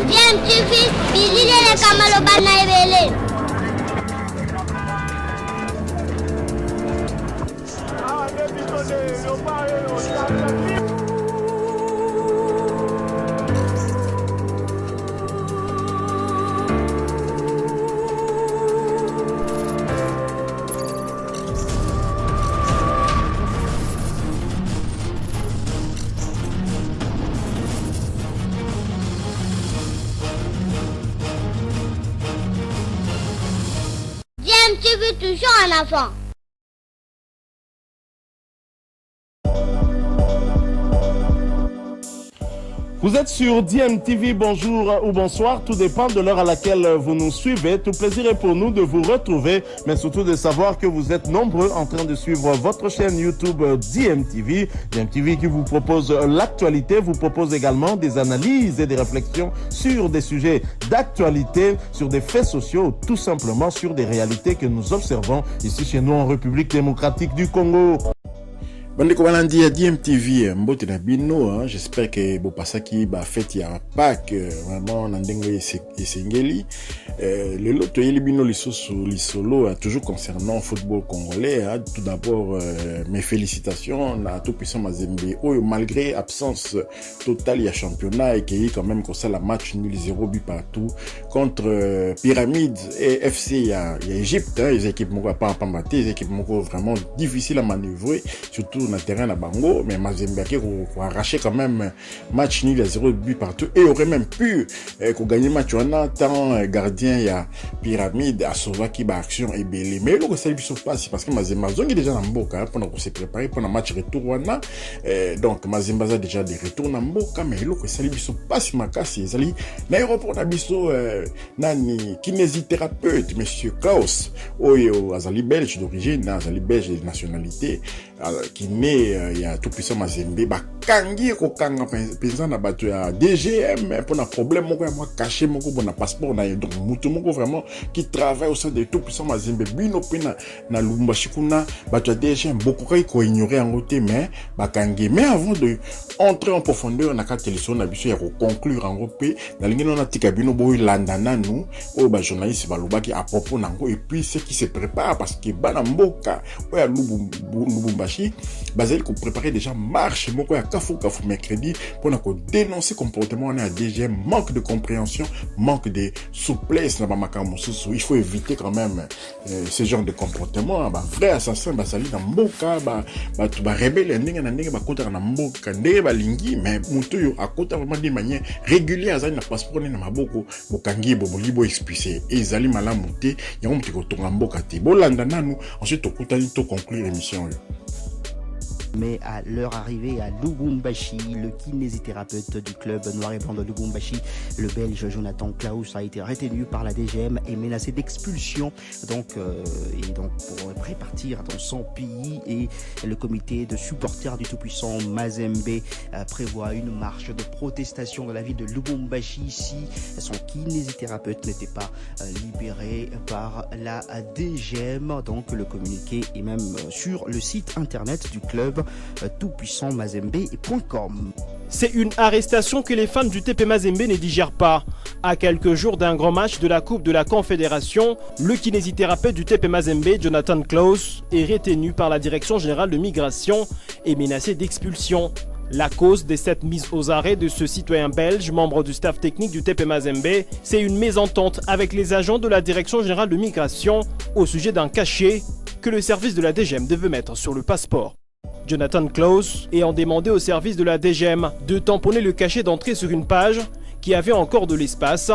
DMTV, bilile kamalo bana ebele. DMTV toujours en avant. Vous êtes sur DMTV, bonjour ou bonsoir, tout dépend de l'heure à laquelle vous nous suivez. Tout plaisir est pour nous de vous retrouver, mais surtout de savoir que vous êtes nombreux en train de suivre votre chaîne YouTube DMTV. DMTV qui vous propose l'actualité, vous propose également des analyses et des réflexions sur des sujets d'actualité, sur des faits sociaux, tout simplement sur des réalités que nous observons ici chez nous en République démocratique du Congo. Bandeko balandi ya DMTV mbote na bino, j'espère que bo pasaki ba fête ya Pâques vraiment na ndenge esengeli. Le loto yeli bino lisolo toujours concernant football congolais. Tout d'abord mes félicitations na tout puissant Mazembe oyo malgré absence totale ya championnat et qui quand même comme ça la match nul 0 but partout contre Pyramide et FC ya Égypte, les équipes moko pas pambaté, les équipes moko vraiment difficiles à manœuvrer surtout na terrain na bango, mais Mazembe qui a arraché quand même match nul à 0 but partout et aurait même pu gagner match en tant gardien il y a Pyramide à sauver qui ba action et belé, mais le ça lui se passe parce que Mazembe est déjà en Mboka pendant qu'on s'est préparé pour un match retour wana, donc Mazembe a déjà des retours en Mboka, mais le ça lui se passe makasi ezali na aéroport na biso nani kinésithérapeute monsieur Klaus oyo azali belge d'origine, azali belge de nationalité qui il y a tout puissant Mazembe ba kangi ko kanga penza na bato ya DGM pour un problème moko ya moi caché moko bon passeport na donc mutu moko vraiment qui travaille au sein de tout puissant Mazembe bino pena na Lubumbashi kuna bato ya DGM beaucoup ko ignorer en côté mais ba kangi, mais avant de entrer en profondeur na ka télévision na biso ya ko conclure en groupe na lingeno na tika bino boy landana nous o ba journaliste ba lobaki à propos nango et puis ce qui se prépare parce que bana mboka o ya Lubumbashi basé ko préparer déjà marche moko ya kafu mercredi pour nous dénoncer comportement on a déjà manque de compréhension, manque de souplesse na ba makambo susu. Il faut éviter quand même ce genre de comportement. Ba vrai assassin ba sali na mboka ba rebelle ndenge na ndenge ba kota na mboka ndenge ba lingi, mais mutu yo akota vraiment de manière régulière azali na passeport na maboko bokangi bobo expulsé et ezali malamu te yango mutu ko tonga mboka te bolanda nanu ensuite okutani to conclure l'émission yo. Mais à leur arrivée à Lubumbashi, le kinésithérapeute du club noir et blanc de Lubumbashi, le belge Jonathan Klaus, a été retenu par la DGM et menacé d'expulsion donc pour répartir dans son pays. Et le comité de supporters du tout-puissant Mazembe prévoit une marche de protestation dans la ville de Lubumbashi si son kinésithérapeute n'était pas libéré par la DGM. Donc le communiqué est même sur le site internet du club toutpuissantmazembe.com. C'est une arrestation que les fans du TP Mazembe ne digèrent pas. À quelques jours d'un grand match de la Coupe de la Confédération, le kinésithérapeute du TP Mazembe, Jonathan Klaus, est retenu par la Direction Générale de Migration et menacé d'expulsion. La cause de cette mise aux arrêts de ce citoyen belge, membre du staff technique du TP Mazembe, c'est une mésentente avec les agents de la Direction Générale de Migration au sujet d'un cachet que le service de la DGM devait mettre sur le passeport. Jonathan Klaus ayant demandé au service de la DGM de tamponner le cachet d'entrée sur une page qui avait encore de l'espace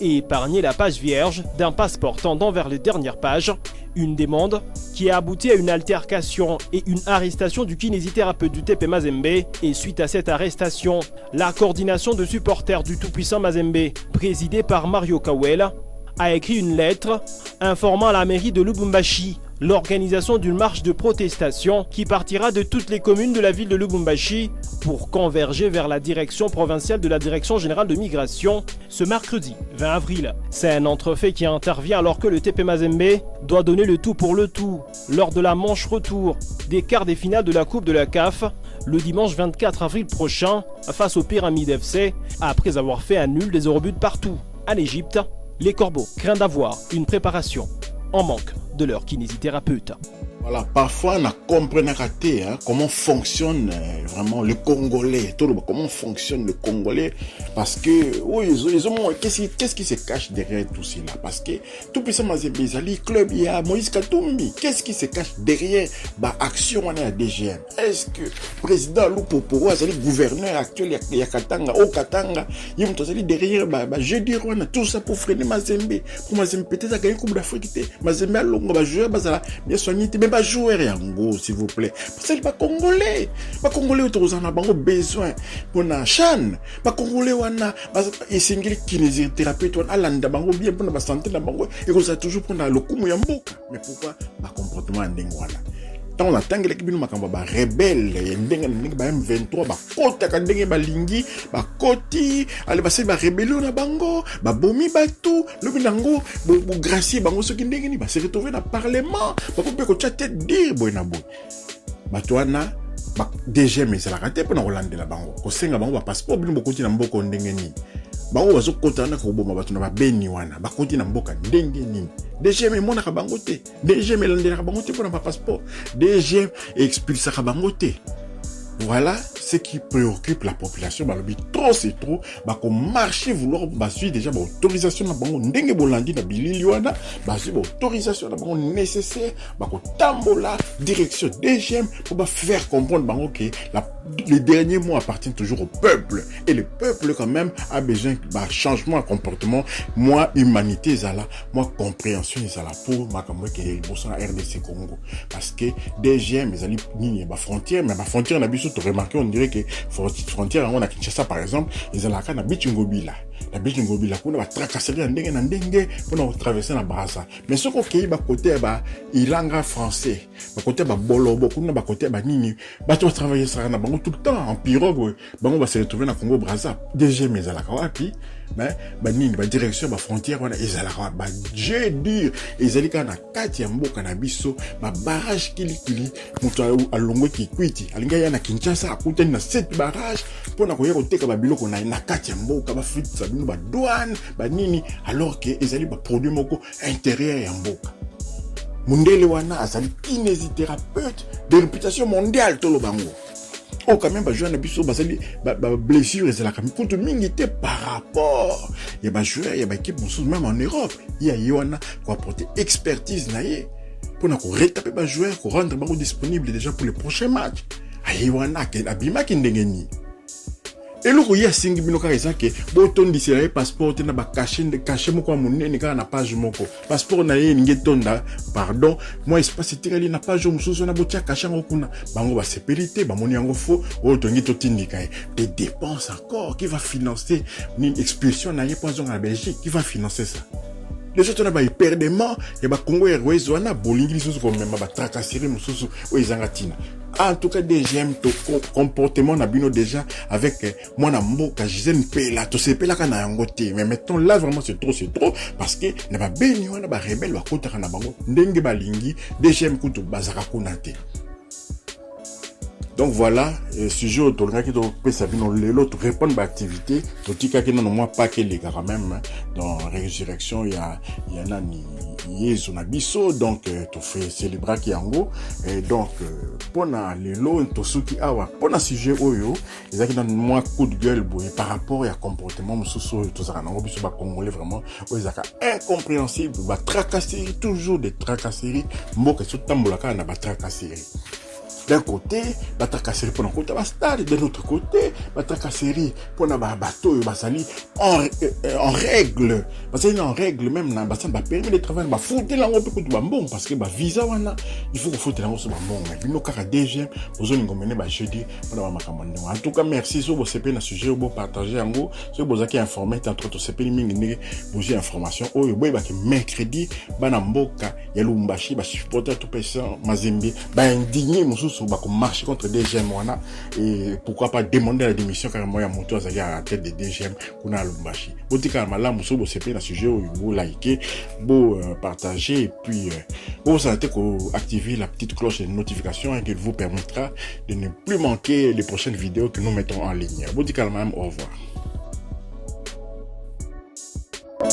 et épargner la page vierge d'un passeport tendant vers les dernières pages. Une demande qui a abouti à une altercation et une arrestation du kinésithérapeute du TP Mazembe. Et suite à cette arrestation, la coordination de supporters du tout-puissant Mazembe, présidée par Mario Kawel, a écrit une lettre informant la mairie de Lubumbashi l'organisation d'une marche de protestation qui partira de toutes les communes de la ville de Lubumbashi pour converger vers la direction provinciale de la Direction générale de migration ce mercredi 20 avril. C'est un entrefait qui intervient alors que le TP Mazembe doit donner le tout pour le tout lors de la manche retour des quarts des finales de la Coupe de la CAF le dimanche 24 avril prochain face au Pyramide FC après avoir fait un nul des 0 buts partout. En Égypte, les Corbeaux craignent d'avoir une préparation en manque de leur kinésithérapeute. Voilà, parfois on a compris comment fonctionne vraiment le Congolais, comment fonctionne le Congolais, parce que oui, ils ont qu'est-ce qui se cache derrière tout cela, parce que tout puissant Mazembe club il y a Moïse Katumbi, qu'est-ce qui se cache derrière action on est à DGM, est-ce que président Lupopo azali gouverneur actuel il y a Katanga au Katanga il y a derrière je dis tout ça pour freiner Mazembe, pour Mazembe peut-être gagner Coupe d'Afrique, Mazembe longo joueur bazala bien soigné mais pas jouer yango s'il vous plaît, parce que pas congolais autour na bango besoin pour na chan pas congolais wana et singeli kinésithérapeute wana alanda bango bien pour na santé na bango et qu'on ça toujours pour na lokumu ya mboka. Mais pourquoi ba comportement ndenge wana tant on attend que l'équipe makamba ba rebelle ndenge ba M23 ba kota ka ndenge ba lingi ba koti ale ba se ba rebelle na bango ba bomi ba tout le bilango bo gracier bango so ki ndenge ni ba se retrouver na parlement ba ko pe ko chatter dire boy na boy ba toana ba DG mais ça la raté pour na Hollande la bango ko senga bango ba passeport bino bokoti na mboko ndenge ni bango bazo kota na ko boma ba tuna ba beni wana ba koti na mboka ndenge ni DG mais mona ka bango te DG mais landela ka bango te pour na passeport DG expulsa ka bango te. Voilà ce qui préoccupe la population. Trop c'est trop. Qu'on marcher vouloir suivre déjà autorisation na bango ndenge bolandi na bililiwana suivre autorisation na bango nécessaire qu'on tambola direction DGM pour faire comprendre bango que les derniers mots appartiennent toujours au peuple et le peuple quand même a besoin de changement de comportement. Moi humanité zala, moi compréhension zala pour makamwe que bossa RDC Congo parce que DGM ezali nini ba frontière mais ba frontière na biso to remarquer on dirait que frontière on a Kinshasa par exemple ezala kana Bichingobila la Bichingobila kuna ba tracasserie ndenge na ndenge pour traverser na Brazza mais ce qu'on kei ba côté ba ilanga français ba côté ba bolobo kuna ba côté ba nini ba to travailler ça na bango tout le temps en pirogue bango va se retrouver na Congo Brazza DGM ezala kawapi mais nini ba direction ba frontière wana ezala ba je dire ezali kana kati ya mboka na biso ba barrage kilikili muto alongwe kikwiti alinga yana Kinshasa akutani na 7 barrage pona koya koteka ba biloko na kati ya mboka ba fuite sa bino ba douane ba nini alors que ezali ba produit moko intérieur ya mboka mundele wana azali kinésithérapeute de réputation mondiale tolo bango. Oh, quand même, joueur na biso basali blessure et la kamikutu mingi te par rapport il y a joueur il y a équipe même en Europe il y a Yoana pour apporter expertise na ye pour na ko retaper ba joueur ko rendre bango disponible déjà pour les prochains matchs Yoana ke abima ki ndengeni et le roya singi bino ka eza ke boton di sera passeport na ba cacher moko monene ka na page moko passeport na ye ninge tonda pardon moi espace tireli na page mususu na botia cacher ngokuna bango ba sécurité ba moni yango fo o tongi to tindika des dépenses encore qui va financer une expulsion na ye poison en Belgique qui va financer ça. Les autres na hyperdement et ba Congo Airways wana bolingi susu ko même ba tracasserie mususu o izangatina. En tout cas DGM to comportement na bino déjà avec moi na mboka Gisèle Pela to sepela kana yango te mais mettons là vraiment c'est trop parce que na ba beni wana ba rebelle ba kota na bango ndenge balingi DGM kutu bazaka kunate. Donc voilà, sujet autour qui doit passer l'autre répondre à l'activité. Tout cas qui non moi pas que les gars quand même dans résurrection il y en a ni Yesu na biso donc tu fais célébrer qui yango et donc pona lelo to suki awa pona sujet oyo ezaki dans moi coup de gueule boy par rapport à comportement mususu to zaka na biso ba congolais vraiment ezaka incompréhensible ba tracasserie toujours des tracasseries mboka so tambola kana ba tracasserie. d'un côté batracasserie pour un côté stade, de l'autre côté batracasserie pour un bateau basali en règle, parce que en règle même na basan ba permis de travail ba fouter la ngombe kutu ba bon parce que ba visa wana il faut que fouter la ngombe ba bon mais bino kaka deuxième besoin ngomene ba jeudi pour ba makamande. En tout cas merci so bo CP na sujet bo partager yango so bo zaki informer entre to CP mingi ndenge bo j'ai information oyo boy ba ke mercredi bana mboka ya Lubumbashi ba supporter tout personne Mazembe ba indigné mususu ba ko marcher contre DGM wana et pourquoi pas demander la démission carrément ya moto azali à la tête de DGM kuna Lubumbashi. Botika malamu so bo CP na sujet oyo bo liker, bo partager et puis bo s'arrêter ko activer la petite cloche de notification et qui vous permettra de ne plus manquer les prochaines vidéos que nous mettons en ligne. Botika malamu, au revoir.